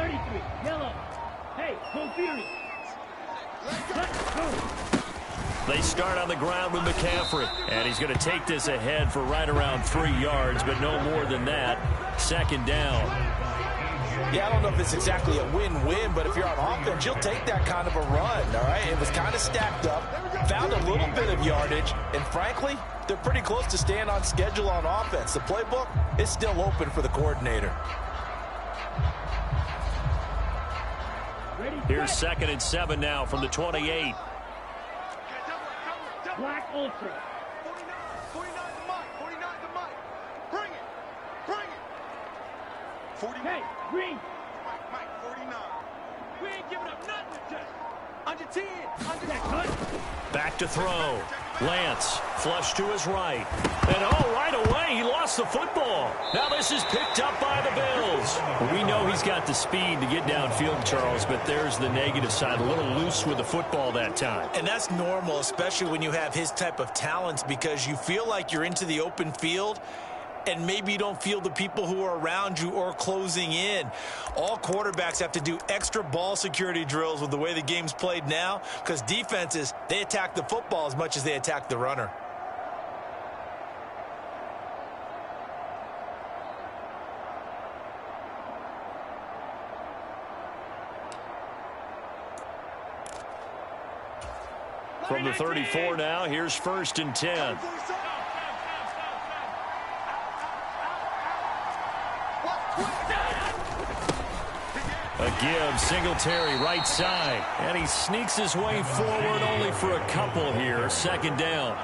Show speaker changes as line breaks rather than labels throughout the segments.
33, yellow. Hey, go Fury. Let's go.
They start on the ground with McCaffrey, and he's going to take this ahead for right around 3 yards, but no more than that. Second down.
Yeah, I don't know if it's exactly a win-win, but if you're on offense, you'll take that kind of a run, all right? It was kind of stacked up, found a little bit of yardage, and frankly, they're pretty close to staying on schedule on offense. The playbook is still open for the coordinator.
Here's 2nd and 7 now from the 28.
Black Ultra.
49 to Mike. 49 to Mike. Bring it. Bring it. 49.
Hey, Green.
Mike, 49.
We ain't giving up nothing today.
Under 10. Under 10.
Back to throw. Lance, flush to his right. And right away, he lost the football. Now this is picked up by the Bills. We know he's got the speed to get downfield, Charles, but there's the negative side. A little loose with the football that time.
And that's normal, especially when you have his type of talents, because you feel like you're into the open field and maybe you don't feel the people who are around you or closing in. All quarterbacks have to do extra ball security drills with the way the game's played now, because defenses, they attack the football as much as they attack the runner.
From the 34 now, here's 1st and 10. A give, Singletary right side. And he sneaks his way forward only for a couple here. 2nd down.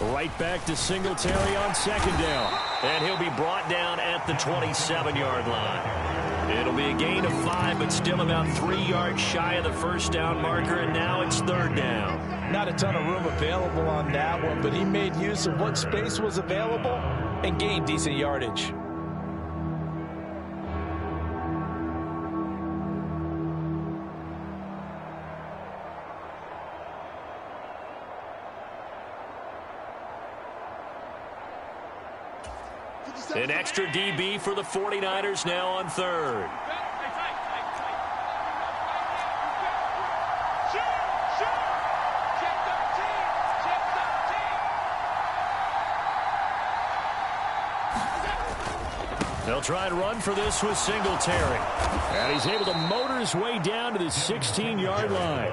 Right back to Singletary on 2nd down. And he'll be brought down at the 27-yard line. It'll be a gain of 5, but still about 3 yards shy of the 1st down marker, and now it's 3rd down.
Not a ton of room available on that one, but he made use of what space was available and gained decent yardage.
An extra DB for the 49ers now on 3rd. They'll try and run for this with Singletary. And he's able to motor his way down to the 16-yard line.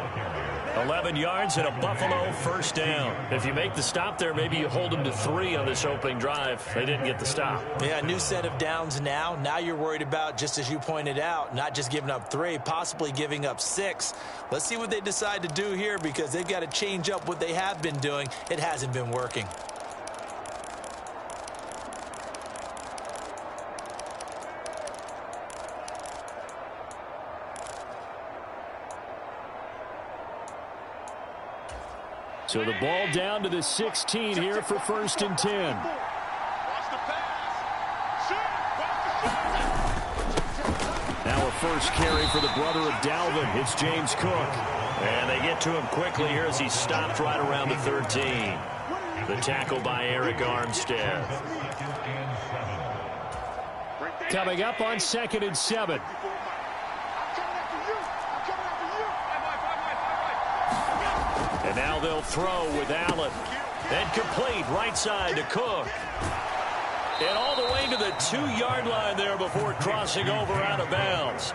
11 yards and a Buffalo 1st down. If you make the stop there, maybe you hold them to 3 on this opening drive. They didn't get the stop.
Yeah, new set of downs now. Now you're worried about, just as you pointed out, not just giving up 3, possibly giving up 6. Let's see what they decide to do here, because they've got to change up what they have been doing. It hasn't been working.
So the ball down to the 16 here for 1st and 10. Now a first carry for the brother of Dalvin. It's James Cook. And they get to him quickly here as he stopped right around the 13. The tackle by Eric Armstead. Coming up on 2nd and 7. And now they'll throw with Allen. And complete right side to Cook. And all the way to the 2-yard line there before crossing over out of bounds.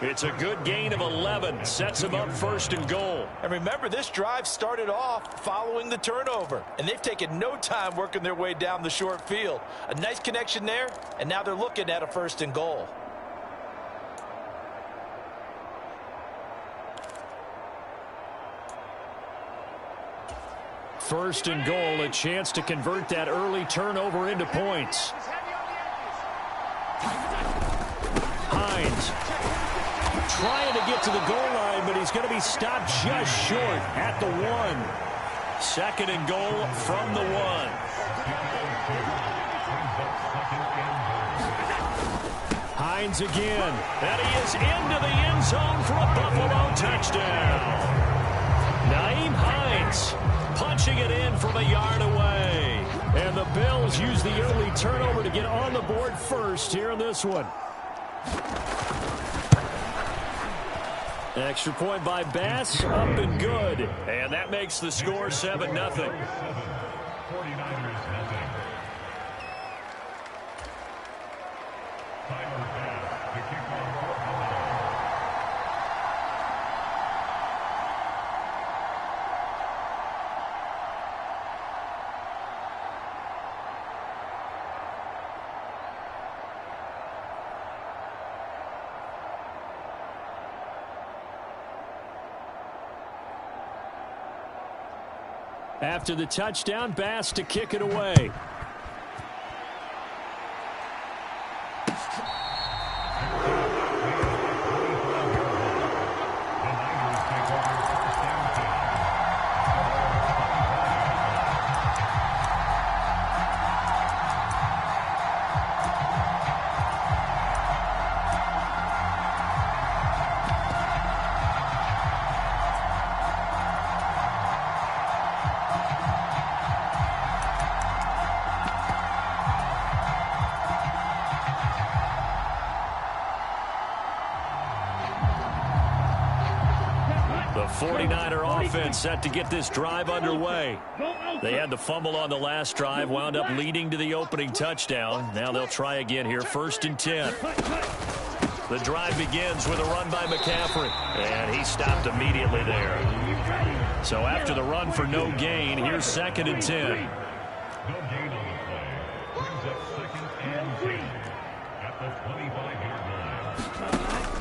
It's a good gain of 11. Sets him up 1st and goal.
And remember, this drive started off following the turnover. And they've taken no time working their way down the short field. A nice connection there, and now they're looking at a 1st and goal.
First and goal, a chance to convert that early turnover into points. Hines trying to get to the goal line, but he's going to be stopped just short at the 1. 2nd and goal from the 1. Hines again, and he is into the end zone for a Buffalo touchdown. Nyheim Hines punching it in from a yard away. And the Bills use the early turnover to get on the board first here in this one. Extra point by Bass, up and good. And that makes the score 7-0. 49ers nothing. After the touchdown, Bass to kick it away. The 49er offense set to get this drive underway. They had the fumble on the last drive, wound up leading to the opening touchdown. Now they'll try again here, 1st and 10. The drive begins with a run by McCaffrey, and he stopped immediately there. So after the run for no gain, here's 2nd and 10.
No gain on the play. Brings up 2nd and 10 at the 25-yard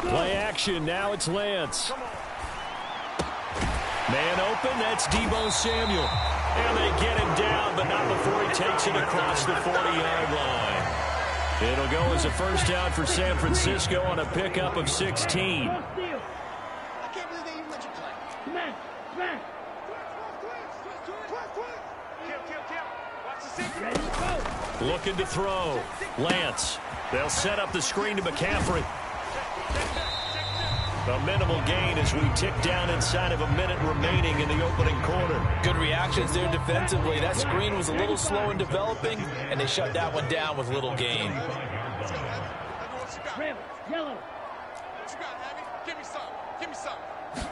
line.
Play action, now it's Lance. Man open, that's Deebo Samuel. And they get him down, but not before he takes it across the 40-yard line. It'll go as a first down for San Francisco on a pickup of 16.
I can't believe they even let you play.
Smash! Smash!
Watch the secret.
Ready to go!
Looking to throw. Lance. They'll set up the screen to McCaffrey. A minimal gain as we tick down inside of a minute remaining in the opening quarter.
Good reactions there defensively. That screen was a little slow in developing, and they shut that one down with little gain.
Red, yellow.
What you got, Abby? Give me some. Give me some.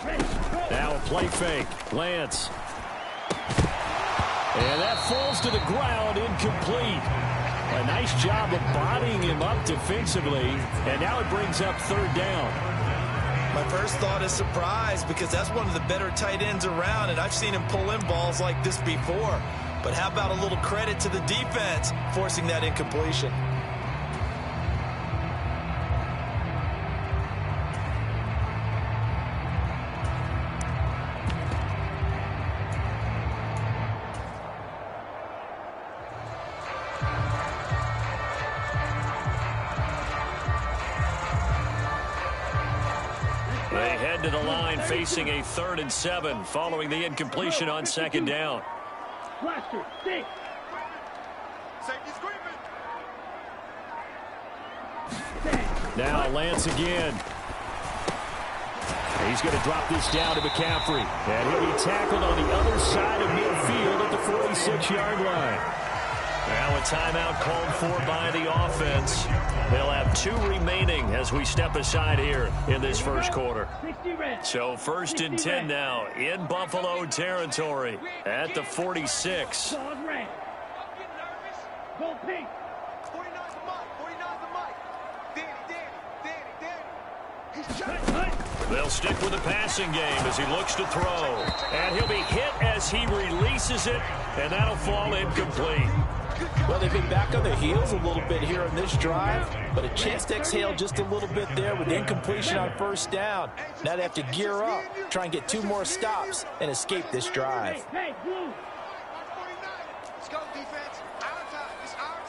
Ready, go!
Now a play fake. Lance. And that falls to the ground, incomplete. A nice job of bodying him up defensively, and now it brings up 3rd down.
My first thought is surprise, because that's one of the better tight ends around, and I've seen him pull in balls like this before. But how about a little credit to the defense forcing that incompletion?
They head to the line facing a 3rd and 7 following the incompletion on 2nd down.
Blaster, stick!
Safety's creeping.
Now Lance again. He's going to drop this down to McCaffrey. And he'll be tackled on the other side of midfield at the 46-yard line. Now a timeout called for by the offense. They'll have 2 remaining as we step aside here in this first quarter.
60 red.
So 1st and 10 now in Buffalo territory at the 46.
Claws red.
I'm getting nervous.
Go pink.
49's the mic. 49's the mic. Danny. He's
Cut,
jumping.
cut.
They'll stick with the passing game as he looks to throw. And he'll be hit as he releases it, and that'll fall incomplete.
Well, they've been back on their heels a little bit here on this drive, but a chance to exhale just a little bit there with incompletion on 1st down. Now they have to gear up, try and get 2 more stops, and escape this drive.
Hey, blue.
Watch 49. Let's go, defense. Our time. It's our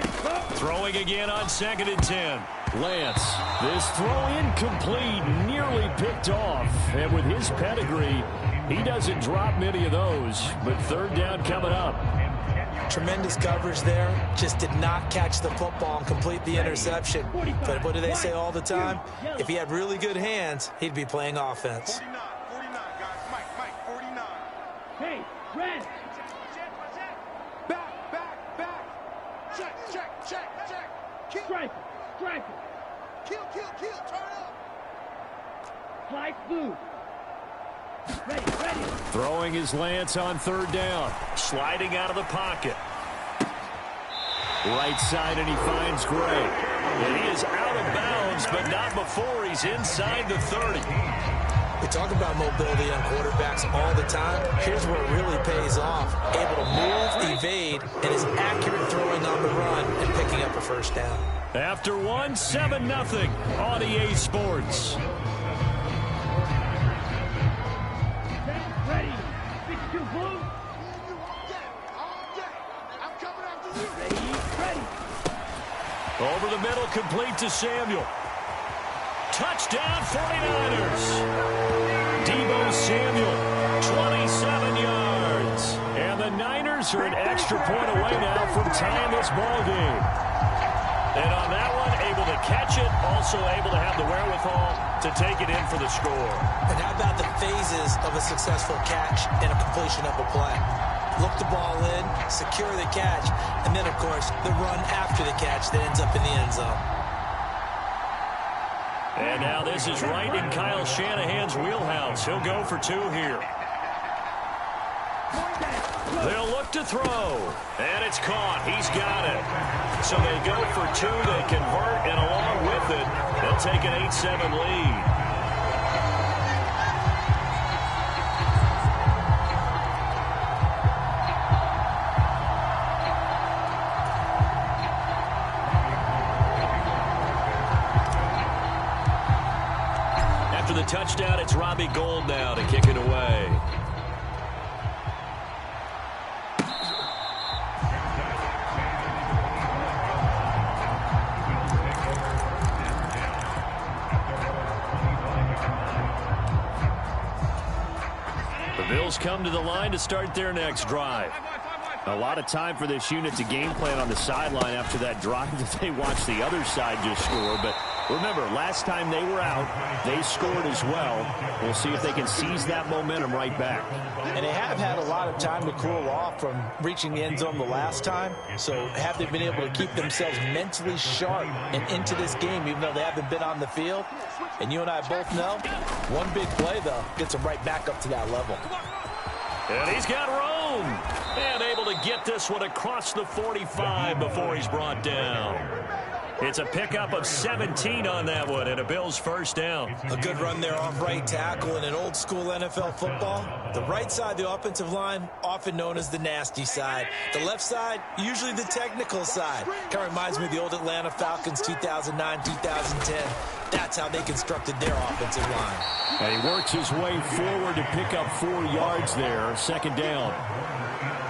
time.
Throwing again on 2nd and 10. Lance, this throw incomplete, nearly picked off. And with his pedigree, he doesn't drop many of those. But third down coming up.
Tremendous coverage there. Just did not catch the football and complete the interception. But what do they say all the time? If he had really good hands, he'd be playing offense.
49, guys. Mike, 49.
Hey, red.
Back. Check. Kill.
Strike.
Kill. Turn up.
Fly blue. Ready.
Throwing his Lance on third down. Sliding out of the pocket. Right side, and he finds Gray. And he is out of bounds, but not before he's inside the 30.
We talk about mobility on quarterbacks all the time. Here's where it really pays off. Able to move, evade, and is accurate throwing on the run and picking up a first down.
After 7-0 on EA Sports.
Ready. 62 blue.
All day. I'm coming after you.
Ready.
Over the middle, complete to Samuel. Touchdown, 49ers. Deebo Samuel, 27 yards. And the Niners are an extra point away now from tying this ball game. And on that one, able to catch it, also able to have the wherewithal to take it in for the score.
And how about the phases of a successful catch and a completion of a play? Look the ball in, secure the catch, and then, of course, the run after the catch that ends up in the end zone.
And now this is right in Kyle Shanahan's wheelhouse. He'll go for 2 here. They'll look to throw. And it's caught. He's got it. So they go for 2. They convert, and along with it, they'll take an 8-7 lead. After the touchdown, it's Robbie Gould now to kick it away. The Bills come to the line to start their next drive. A lot of time for this unit to game plan on the sideline after that drive that they watched the other side just score. But remember, last time they were out, they scored as well. We'll see if they can seize that momentum right back.
And they have had a lot of time to cool off from reaching the end zone the last time. So have they been able to keep themselves mentally sharp and into this game, even though they haven't been on the field? And you and I both know, one big play, though, gets them right back up to that level.
And he's got room. And able to get this one across the 45 before he's brought down. It's a pickup of 17 on that one, and a Bills first down.
A good run there off right tackle in an old-school NFL football. The right side of the offensive line, often known as the nasty side. The left side, usually the technical side. Kind of reminds me of the old Atlanta Falcons 2009-2010. That's how they constructed their offensive line.
And he works his way forward to pick up 4 yards there, second down.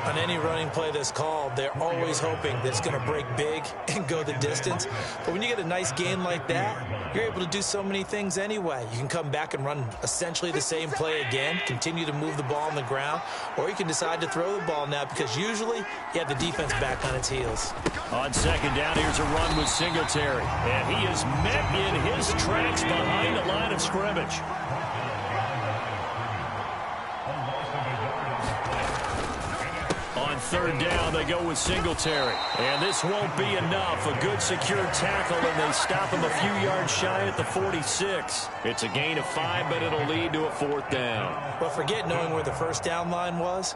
On any running play that's called, they're always hoping that it's going to break big and go the distance. But when you get a nice gain like that, you're able to do so many things anyway. You can come back and run essentially the same play again, continue to move the ball on the ground, or you can decide to throw the ball now because usually you have the defense back on its heels.
On second down, here's a run with Singletary. And he is met in his tracks behind the line of scrimmage. On third down, they go with Singletary. And this won't be enough. A good secure tackle, and they stop him a few yards shy at the 46. It's a gain of 5, but it'll lead to a 4th down.
But forget knowing where the first down line was.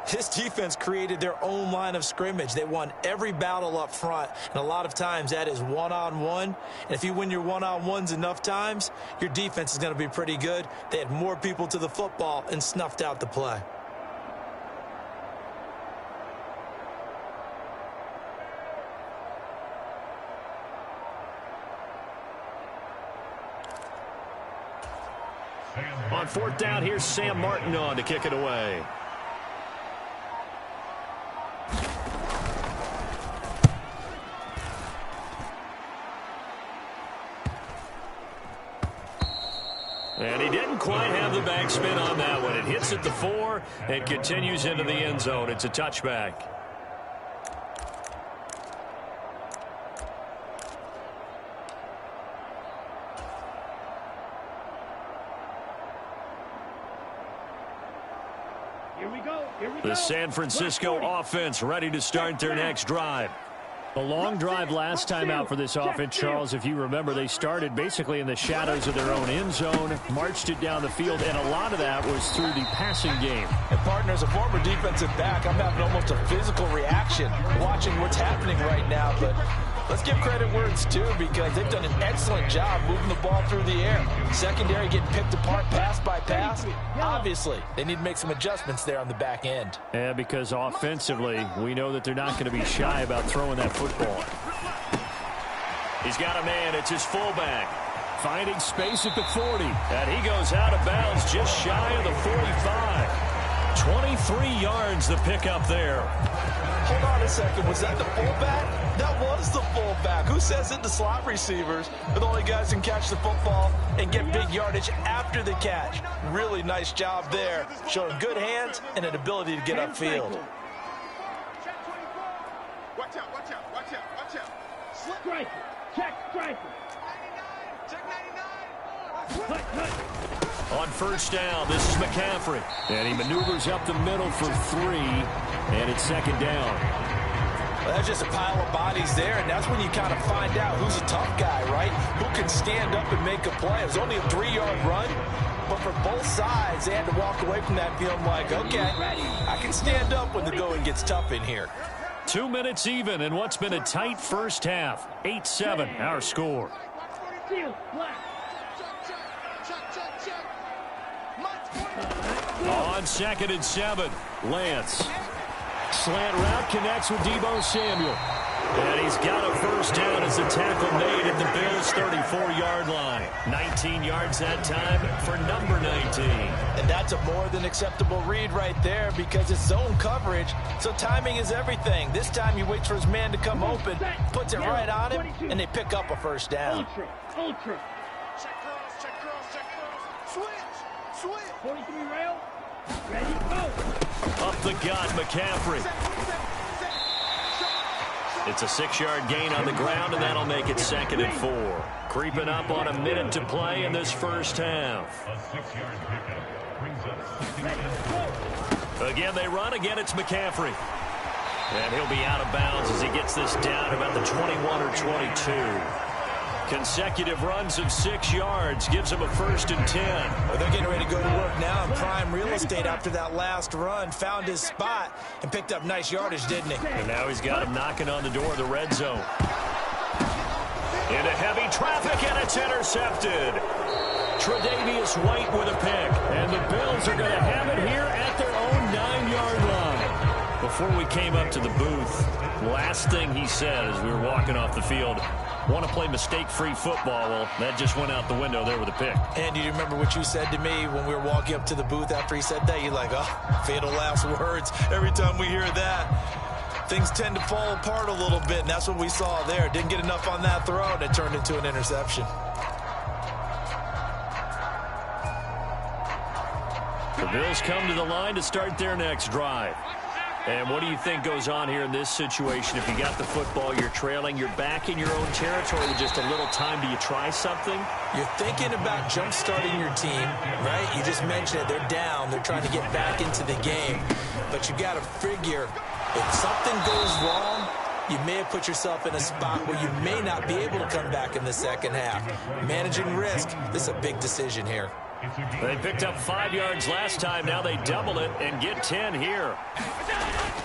This defense created their own line of scrimmage. They won every battle up front, and a lot of times that is one-on-one. And if you win your one-on-ones enough times, your defense is going to be pretty good. They had more people to the football and snuffed out the play.
On 4th down, here's Sam Martin on to kick it away. And he didn't quite have the backspin on that one. It hits at the 4 and continues into the end zone. It's a touchback.
Here we go. Here we go.
The San Francisco offense ready to start their next drive.
A long drive last time out for this offense, Charles. If you remember, they started basically in the shadows of their own end zone, marched it down the field, and a lot of that was through the passing game.
And partner, as a former defensive back, I'm having almost a physical reaction watching what's happening right now. But let's give credit where it's due, because they've done an excellent job moving the ball through the air. Secondary getting picked apart pass by pass. Obviously, they need to make some adjustments there on the back end.
Yeah, because offensively, we know that they're not going to be shy about throwing that football.
He's got a man. It's his fullback.
Finding space at the 40.
And he goes out of bounds just shy of the 45. 23 yards the pickup there.
Hold on a second. Was that the fullback? That was the fullback. Who says it? The slot receivers are the only guys who can catch the football and get big yardage after the catch. Really nice job there. Showing good hands and an ability to get upfield.
Watch out, watch out, watch out, watch out.
Striker. Check striker.
99. Check 99.
Cut, cut.
On first down, this is McCaffrey.
And he maneuvers up the middle for 3, and it's second down.
Well, that's just a pile of bodies there, and that's when you kind of find out who's a tough guy, right? Who can stand up and make a play. It was only a 3-yard run, but for both sides, they had to walk away from that feeling like, okay, I can stand up when the going gets tough in here.
2 minutes even in what's been a tight first half. 8-7, our score.
Seal, black.
On 2nd and 7, Lance. Slant route connects with Deebo Samuel. And he's got a first down as the tackle made at the Bills' 34-yard line. 19 yards that time for number 19.
And that's a more than acceptable read right there, because it's zone coverage, so timing is everything. This time he waits for his man to come open, puts it right on him, and they pick up a first down.
Ultra, ultra.
Check cross, check cross, check cross. Switch, switch.
43 rail. Ready, go.
Up the gut, McCaffrey. It's a 6-yard gain on the ground, and that'll make it 2nd and 4. Creeping up on a minute to play in this first half.
A 6-yard pickup brings up 2nd and 10.
Again, they run. Again, it's McCaffrey. And he'll be out of bounds as he gets this down about the 21 or 22. Consecutive runs of 6 yards gives him a 1st and 10.
Well, they're getting ready to go to work now in prime real estate after that last run. Found his spot and picked up nice yardage, didn't he?
And now he's got him knocking on the door of the red zone. Into heavy traffic, and it's intercepted. Tre'Davious White with a pick.
And the Bills are going to have it here at their own 9-yard line.
Before we came up to the booth, last thing he said as we were walking off the field, want to play mistake-free football. Well, that just went out the window there with a pick.
And do you remember what you said to me when we were walking up to the booth after he said that? You're like, oh, fatal last words. Every time we hear that, things tend to fall apart a little bit, and that's what we saw there. Didn't get enough on that throw, and it turned into an interception.
The Bills come to the line to start their next drive. And what do you think goes on here in this situation? If you got the football, you're trailing, you're back in your own territory with just a little time. Do you try something?
You're thinking about jump-starting your team, right? You just mentioned it. They're down. They're trying to get back into the game. But you got to figure, if something goes wrong, you may have put yourself in a spot where you may not be able to come back in the second half. Managing risk, this is a big decision here.
They picked up 5 yards last time. Now they double it and get 10 here.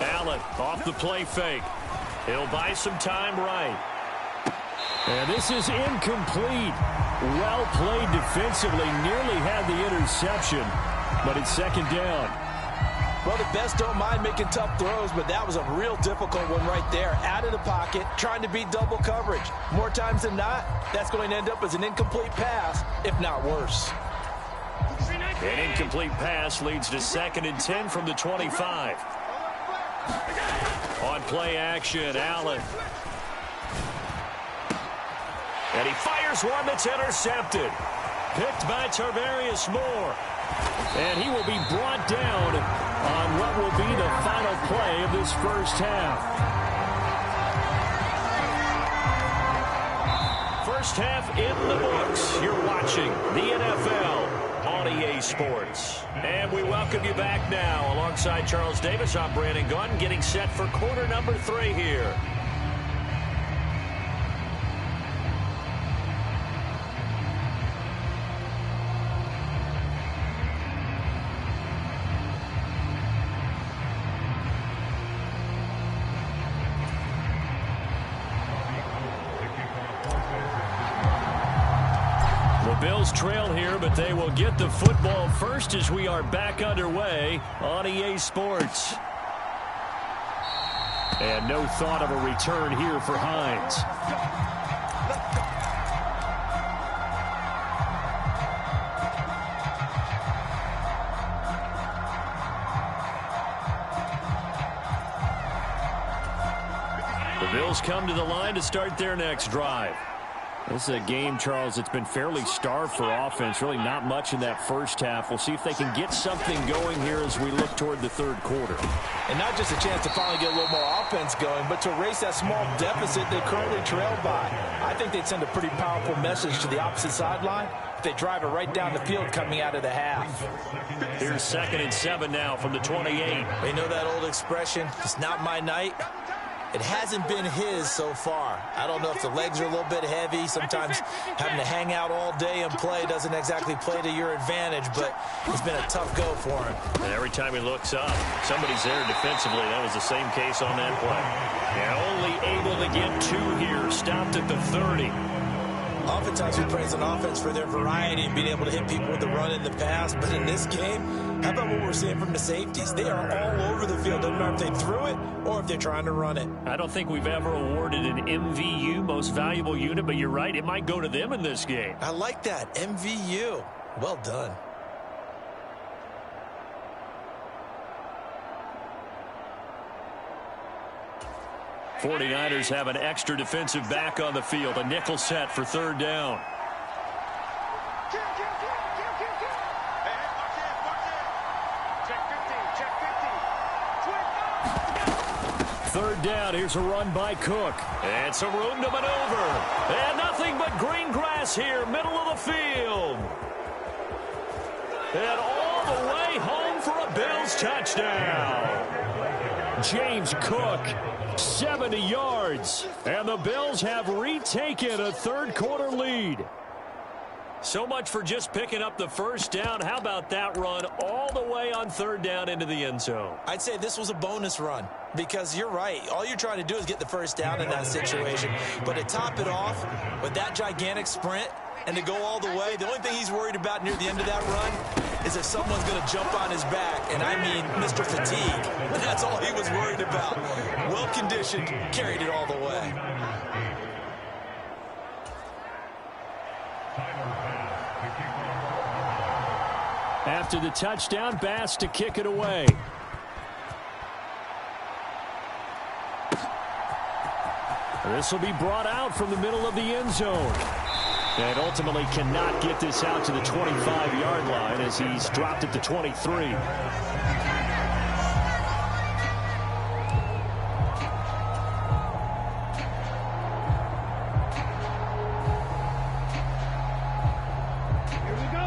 Allen off the play fake. He'll buy some time right.
And this is incomplete. Well played defensively. Nearly had the interception, but it's second down.
Well, the best don't mind making tough throws, but that was a real difficult one right there. Out of the pocket, trying to beat double coverage. More times than not, that's going to end up as an incomplete pass, if not worse.
An incomplete pass leads to 2nd and 10 from the 25. On play action, Allen. And he fires one that's intercepted. picked by Tarvarius Moore. And he will be brought down on what will be the final play of this first half. First half in the books. You're watching the NFL on EA Sports. And we welcome you back now. Alongside Charles Davis, I'm Brandon Gunn, getting set for quarter number 3 here. Bills trail here, but they will get the football first as we are back underway on EA Sports. And no thought of a return here for Hines. The Bills come to the line to start their next drive. This is a game, Charles, it's been fairly starved for offense. Really not much in that first half. We'll see if they can get something going here as we look toward the third quarter.
And not just a chance to finally get a little more offense going, but to erase that small deficit they currently trail by. I think they'd send a pretty powerful message to the opposite sideline if they drive it right down the field coming out of the half.
Here's 2nd and 7 now from the 28.
They know that old expression, it's not my night. It hasn't been his so far. I don't know if the legs are a little bit heavy. Sometimes having to hang out all day and play doesn't exactly play to your advantage, but it's been a tough go for him.
And every time he looks up, somebody's there defensively. That was the same case on that play. And only able to get 2 here. Stopped at the 30.
Oftentimes we praise an offense for their variety and being able to hit people with the run in the pass. But in this game, how about what we're seeing from the safeties? They are all over the field. Doesn't matter if they threw it or if they're trying to run it.
I don't think we've ever awarded an MVU, most valuable unit, but you're right. It might go to them in this game.
I like that. MVU. Well done.
'49ers have an extra defensive back on the field. A nickel set for 3rd down. Third down, here's a run by Cook. And some room to maneuver. And nothing but green grass here, middle of the field. And all the way home for a Bills touchdown. James Cook, 70 yards. And the Bills have retaken a third-quarter lead. So much for just picking up the first down. How about that run all the way on 3rd down into the end zone?
I'd say this was a bonus run because you're right. All you're trying to do is get the first down in that situation. But to top it off with that gigantic sprint and to go all the way, the only thing he's worried about near the end of that run is if someone's going to jump on his back, and I mean Mr. Fatigue. That's all he was worried about. Well-conditioned, carried it all the way.
After the touchdown, Bass to kick it away. This will be brought out from the middle of the end zone. And ultimately cannot get this out to the 25-yard line as he's dropped at the 23.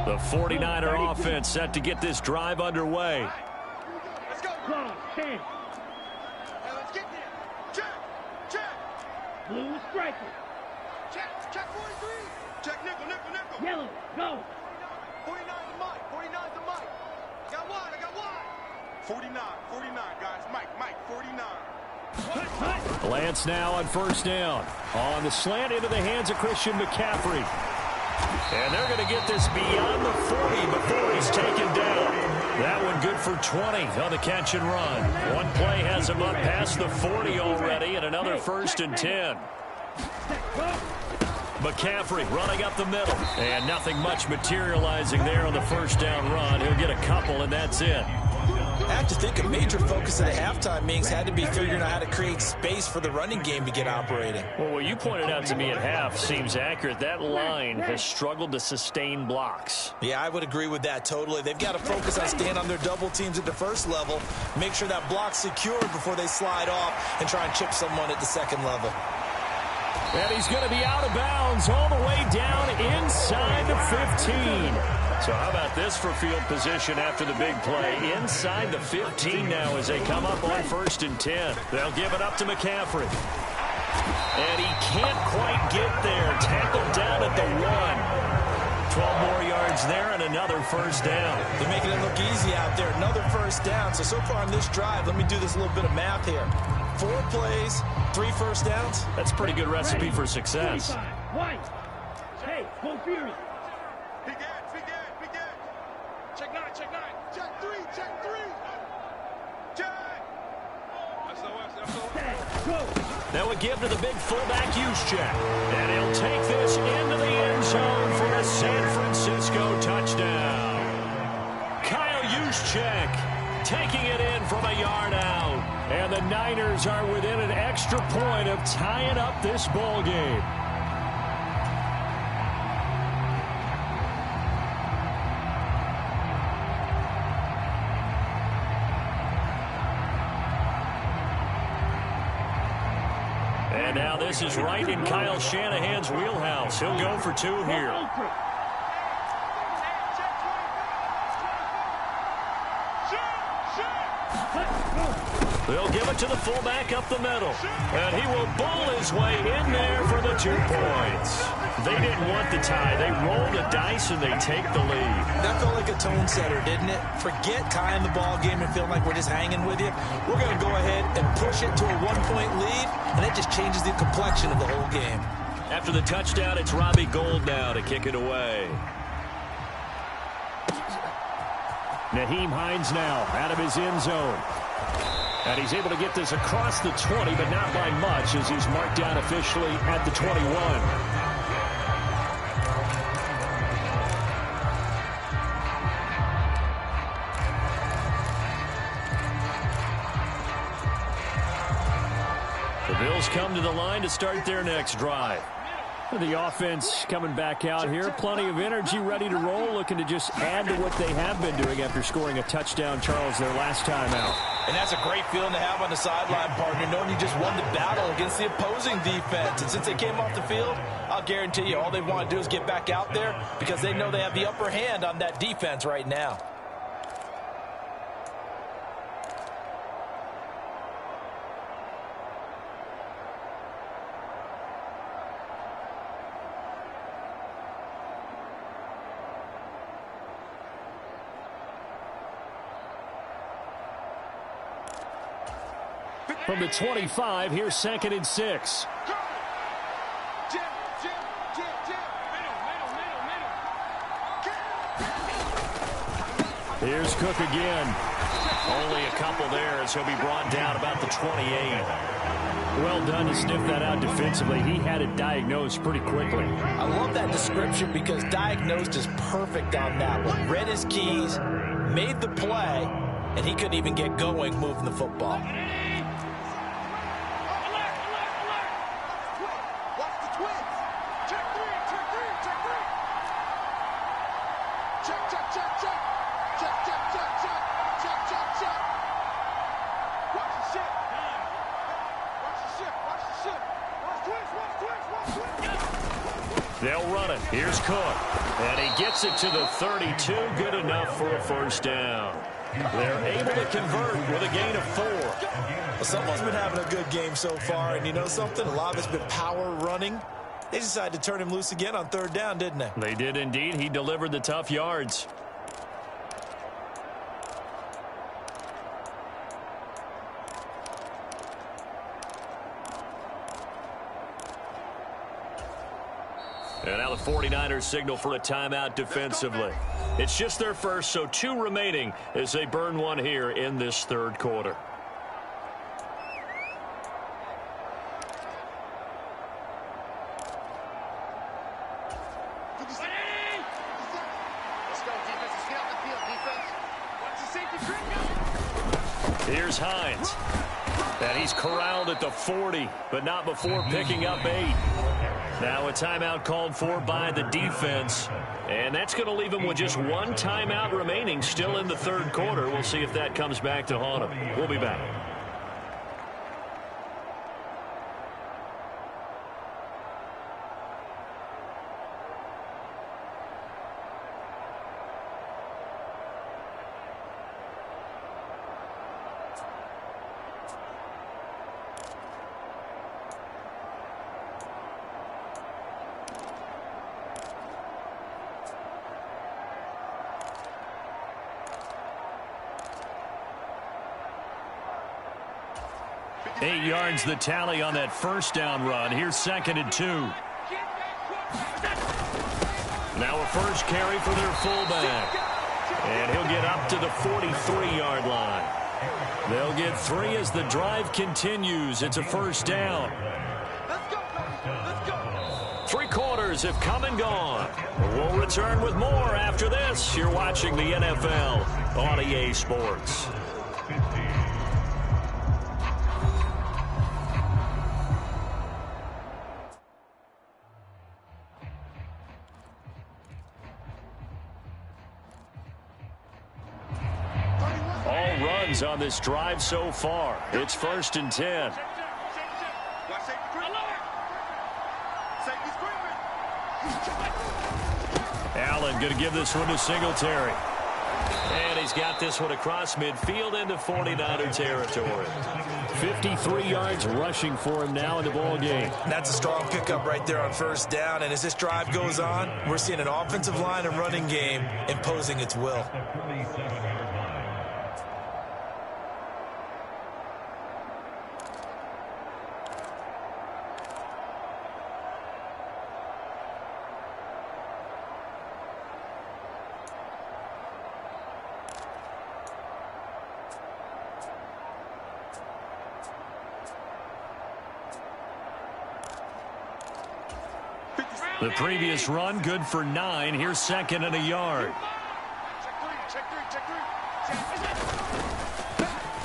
The 49er offense set to get this drive underway.
Let's go.
Close, 10.
Hey, let's get there. Check.
Blue striker.
Check 43. Check nickel.
Yellow, go.
49 to Mike. 49 to Mike. I got wide. 49, guys. Mike, 49.
Lance now on 1st down. On the slant into the hands of Christian McCaffrey. And they're going to get this beyond the 40 before he's taken down. That one good for 20 on the catch and run. One play has him up past the 40 already, and another 1st and 10. McCaffrey running up the middle. And nothing much materializing there on the 1st down run. He'll get a couple, and that's it.
I have to think a major focus of the halftime meetings had to be figuring out how to create space for the running game to get operating.
Well, what you pointed out to me at half seems accurate. That line has struggled to sustain blocks.
Yeah, I would agree with that totally. They've got to focus on staying on their double teams at the first level, make sure that block's secured before they slide off and try and chip someone at the second level.
And he's going to be out of bounds all the way down inside the 15. So how about this for field position after the big play? Inside the 15 now as they come up on 1st and 10. They'll give it up to McCaffrey. And he can't quite get there. Tackled down at the 1. 12 more yards there and another first down.
They're making it look easy out there. Another first down. So far on this drive, let me do this little bit of math here. 4 plays, 3 first downs.
That's a pretty good recipe for success.
White. Hey, go Fury.
Big end, big end, big end. Check 9, check 9. Check 3, check 3. Check. SOS.
Go.
That would give to the big fullback Juszczyk. And he'll take this into the end zone for a San Francisco touchdown. Kyle Juszczyk taking it in from a yard out. And the Niners are within an extra point of tying up this ball game. And now this is right in Kyle Shanahan's wheelhouse. He'll go for 2 here. They'll give it to the fullback up the middle. And he will bowl his way in there for the 2 points. They didn't want the tie. They rolled the dice and they take the lead.
That felt like a tone setter, didn't it? Forget tying the ball game and feeling like we're just hanging with you. We're going to go ahead and push it to a 1-point lead, and that just changes the complexion of the whole game.
After the touchdown, it's Robbie Gould now to kick it away. Nyheim Hines now out of his end zone. And he's able to get this across the 20, but not by much as he's marked down officially at the 21. The Bills come to the line to start their next drive. The offense coming back out here. Plenty of energy, ready to roll, looking to just add to what they have been doing after scoring a touchdown, Charles, their last time out.
And that's a great feeling to have on the sideline, partner, knowing you just won the battle against the opposing defense. And since they came off the field, I'll guarantee you all they want to do is get back out there because they know they have the upper hand on that defense right now.
From the 25, here's 2nd and 6. Here's Cook again. Only a couple there as he'll be brought down about the 28. Well done to sniff that out defensively. He had it diagnosed pretty quickly.
I love that description because diagnosed is perfect on that one. Read his keys, made the play, and he couldn't even get going moving the football.
They'll run it. Here's Cook. And he gets it to the 32. Good enough for a first down. They're able to convert with a gain of 4.
Well, someone's been having a good game so far, and you know something? A lot of it's been power running. They decided to turn him loose again on 3rd down, didn't they?
They did indeed. He delivered the tough yards. And now the 49ers signal for a timeout defensively. It's just their first, so 2 remaining as they burn one here in this 3rd quarter.
Let's go, defense. Let's get out the field, defense. Watch the safety.
Here's Hines. And he's corralled at the 40, but not before picking up 8. Now a timeout called for by the defense. And that's going to leave him with just one timeout remaining still in the third quarter. We'll see if that comes back to haunt him. We'll be back. Eight yards the tally on that first down run. Here's 2nd and 2. Now a first carry for their fullback. And he'll get up to the 43-yard line. They'll get 3 as the drive continues. It's a first down. Three quarters have come and gone. We'll return with more after this. You're watching the NFL on EA Sports. On this drive so far. It's 1st and 10. Allen going to give this one to Singletary. And he's got this one across midfield into 49er territory. 53 yards rushing for him now in the ball game.
That's a strong pickup right there on first down. And as this drive goes on, we're seeing an offensive line and running game imposing its will.
The previous run, good for 9. Here's 2nd and a yard.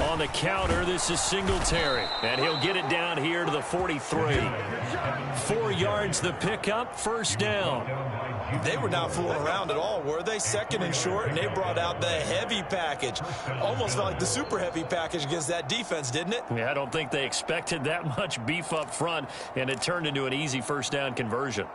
On the counter, this is Singletary. And he'll get it down here to the 43. 4 yards the pickup, first down.
They were not fooling around at all, were they? 2nd and short, and they brought out the heavy package. Almost felt like the super heavy package against that defense, didn't it?
Yeah, I don't think they expected that much beef up front, and it turned into an easy first down conversion.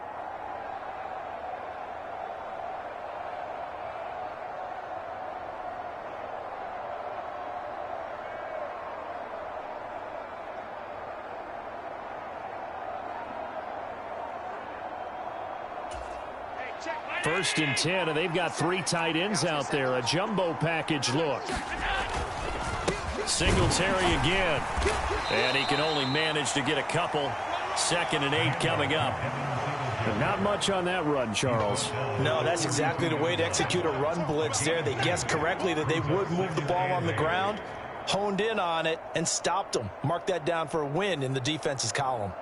First and 10, and they've got 3 tight ends out there. A jumbo package look. Singletary again. And he can only manage to get a couple. 2nd and 8 coming up. But not much on that run, Charles.
No, that's exactly the way to execute a run blitz there. They guessed correctly that they would move the ball on the ground, honed in on it, and stopped them. Mark that down for a win in the defense's column.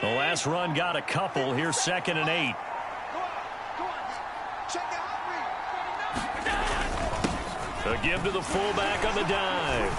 The last run got a couple. Here's 2nd and 8. A give to the fullback on the dive.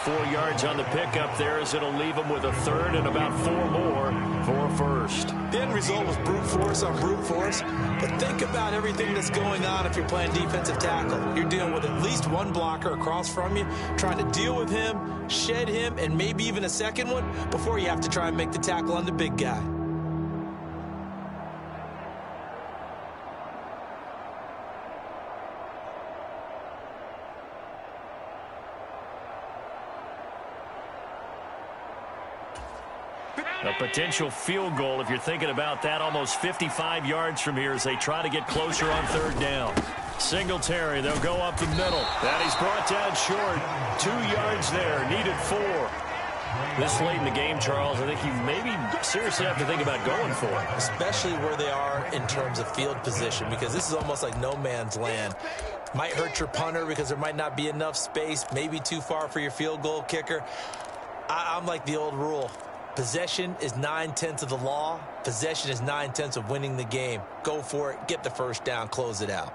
4 yards on the pickup there as it'll leave him with a 3rd and about 4 more for a first.
The end result was brute force on brute force. But think about everything that's going on if you're playing defensive tackle. You're dealing with at least one blocker across from you, trying to deal with him, shed him, and maybe even a second one before you have to try and make the tackle on the big guy.
A potential field goal, if you're thinking about that, almost 55 yards from here as they try to get closer on 3rd down. Singletary, they'll go up the middle. That he's brought down short. 2 yards there, needed 4. This late in the game, Charles, I think you maybe seriously have to think about going for it.
Especially where they are in terms of field position, because this is almost like no man's land. Might hurt your punter because there might not be enough space, maybe too far for your field goal kicker. I'm like the old rule. Possession is 9/10 of the law. Possession is 9/10 of winning the game. Go for it, get the first down, close it out.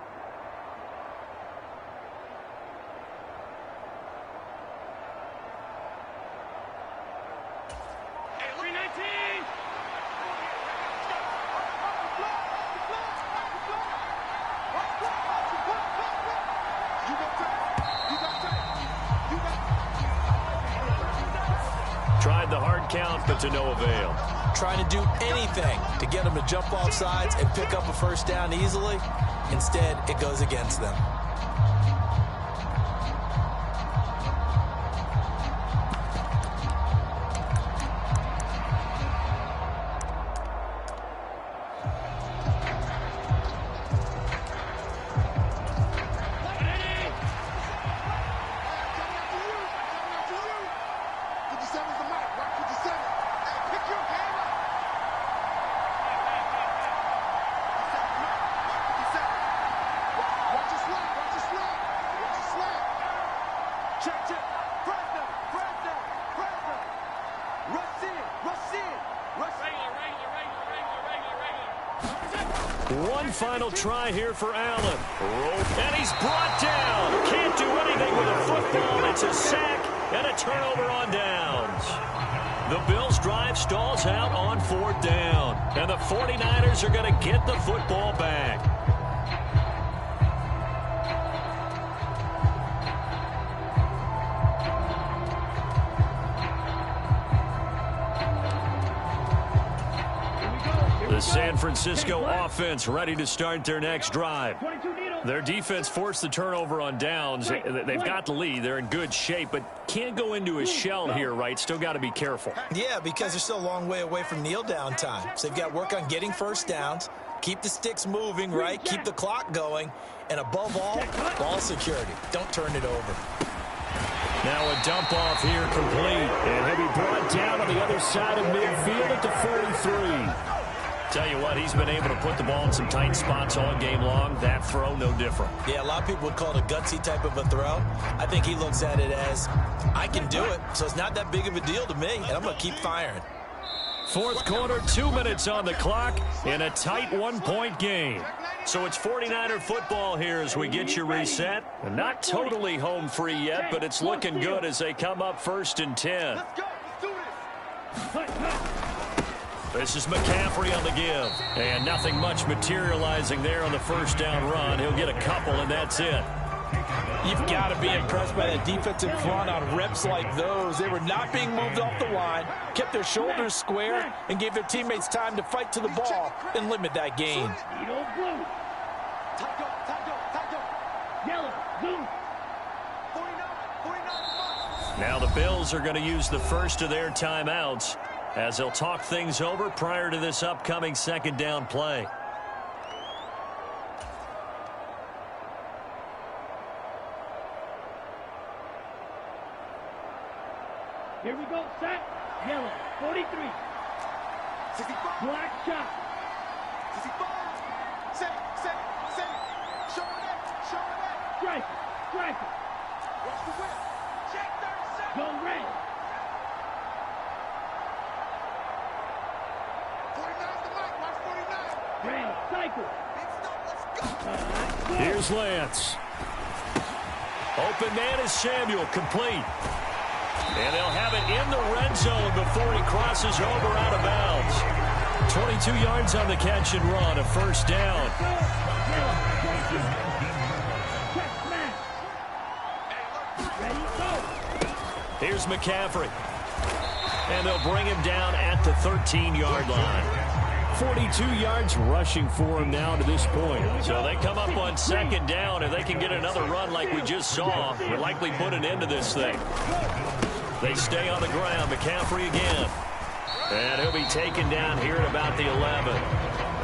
Tried the hard count, but to no avail.
Trying to do anything to get them to jump off sides and pick up a first down easily. Instead, it goes against them.
One final try here for Allen. And he's brought down. Can't do anything with a football. It's a sack and a turnover on downs. The Bills' drive stalls out on 4th down. And the 49ers are going to get the football back. The San Francisco offense ready to start their next drive. Their defense forced the turnover on downs. They've got the lead. They're in good shape, but can't go into a shell here, right? Still got to be careful.
Yeah, because they're still a long way away from kneel down time. So they've got to work on getting first downs, keep the sticks moving, right? Keep the clock going. And above all, ball security. Don't turn it over.
Now a dump off here complete. And he'll be brought down on the other side of midfield at the 43. Tell you what, he's been able to put the ball in some tight spots all game long. That throw, no different.
Yeah, a lot of people would call it a gutsy type of a throw. I think he looks at it as, I can do it, so it's not that big of a deal to me, and I'm going to keep firing.
4th quarter, 2 minutes on the clock in a tight 1-point game. So it's 49er football here as we get you reset. Not totally home free yet, but it's looking good as they come up 1st and 10.
Let's go. Let's do this.
This is McCaffrey on the give. And nothing much materializing there on the first down run. He'll get a couple, and that's it.
You've got to be impressed by that defensive front on reps like those. They were not being moved off the line, kept their shoulders square, and gave their teammates time to fight to the ball and limit that gain.
Now the Bills are going to use the first of their timeouts as they'll talk things over prior to this upcoming 2nd down play.
Here we go, set, yellow, 43.
65.
Black shot.
65. Set it. Show it.
Strike it.
Watch the whip. Check 37.
Go red.
49's the mic. Watch 49.
Red, cycle.
Big stop. Let's go.
Here's Lance. Open man is Samuel, complete. And they'll have it in the red zone before he crosses over out of bounds. 22 yards on the catch and run, a first down. Here's McCaffrey. And they'll bring him down at the 13-yard line. 42 yards rushing for him now to this point. So they come up on 2nd down. If they can get another run like we just saw, we'll likely put an end to this thing. They stay on the ground. McCaffrey again. And he'll be taken down here at about the 11.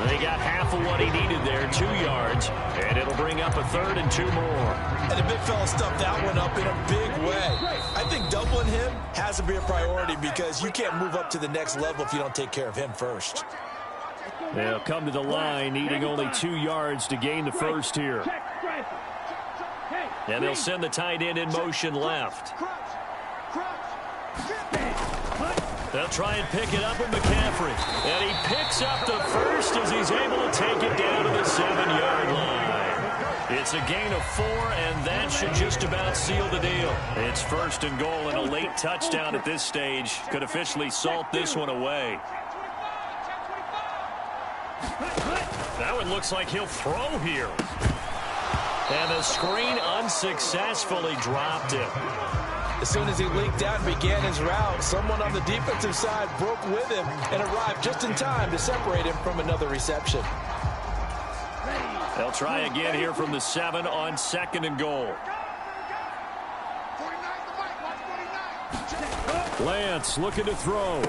They got half of what he needed there, 2 yards, and it'll bring up a 3rd and 2 more.
And the big fella stuffed that one up in a big way. I think doubling him has to be a priority because you can't move up to the next level if you don't take care of him first.
They'll come to the line, needing only 2 yards to gain the first here. And they'll send the tight end in motion left. They'll try and pick it up with McCaffrey. And he picks up the first as he's able to take it down to the 7-yard line. It's a gain of 4, and that should just about seal the deal. It's 1st and goal, and a late touchdown at this stage could officially salt this one away. That one looks like he'll throw here. And the screen unsuccessfully dropped him.
As soon as he leaked out and began his route, someone on the defensive side broke with him and arrived just in time to separate him from another reception.
They'll try again here from the 7 on 2nd and goal. Lance looking to throw.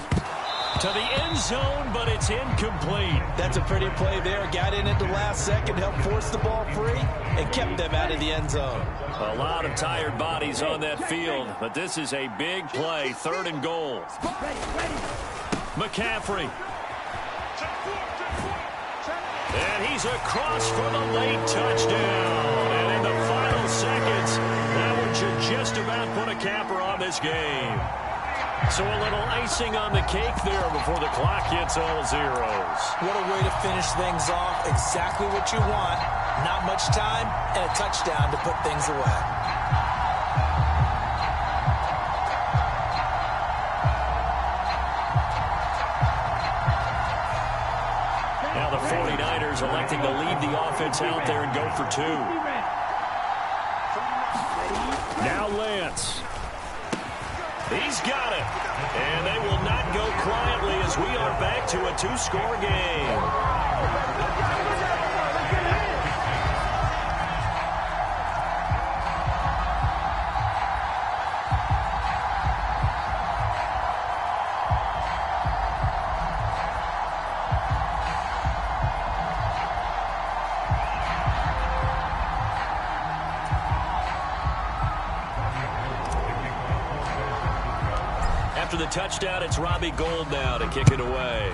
To the end zone, but it's incomplete.
That's a pretty play there. Got in at the last second, helped force the ball free, and kept them out of the end zone.
A lot of tired bodies on that field, but this is a big play, 3rd and goal. McCaffrey. And he's across for the late touchdown. And in the final seconds, that one should just about put a capper on this game. So a little icing on the cake there before the clock hits all zeros.
What a way to finish things off. Exactly what you want. Not much time and a touchdown to put things away.
Now the 49ers electing to leave the offense out there and go for 2. Now Lance. He's got it. And they will not go quietly as we are back to a 2-score game. After the touchdown, it's Robbie Gould now to kick it away.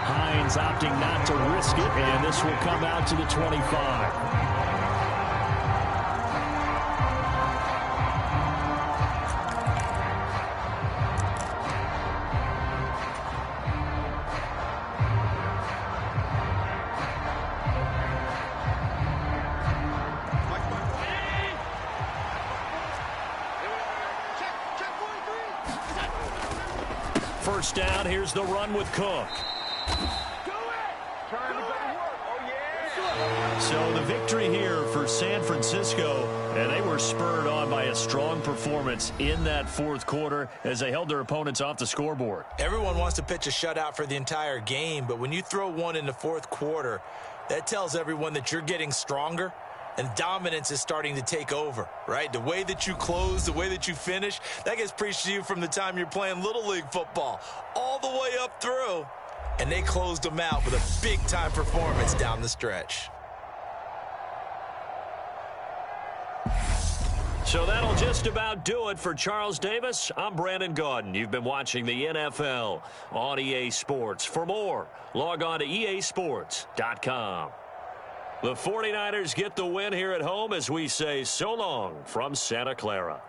Hines opting not to risk it, and this will come out to the 25. First down, here's the run with Cook. So the victory here for San Francisco, and they were spurred on by a strong performance in that 4th quarter as they held their opponents off the scoreboard.
Everyone wants to pitch a shutout for the entire game, but when you throw one in the 4th quarter, that tells everyone that you're getting stronger and dominance is starting to take over, right? The way that you close, the way that you finish, that gets preached to you from the time you're playing Little League football all the way up through. And they closed them out with a big-time performance down the stretch.
So that'll just about do it for Charles Davis. I'm Brandon Gaudin. You've been watching the NFL on EA Sports. For more, log on to easports.com. The 49ers get the win here at home as we say so long from Santa Clara.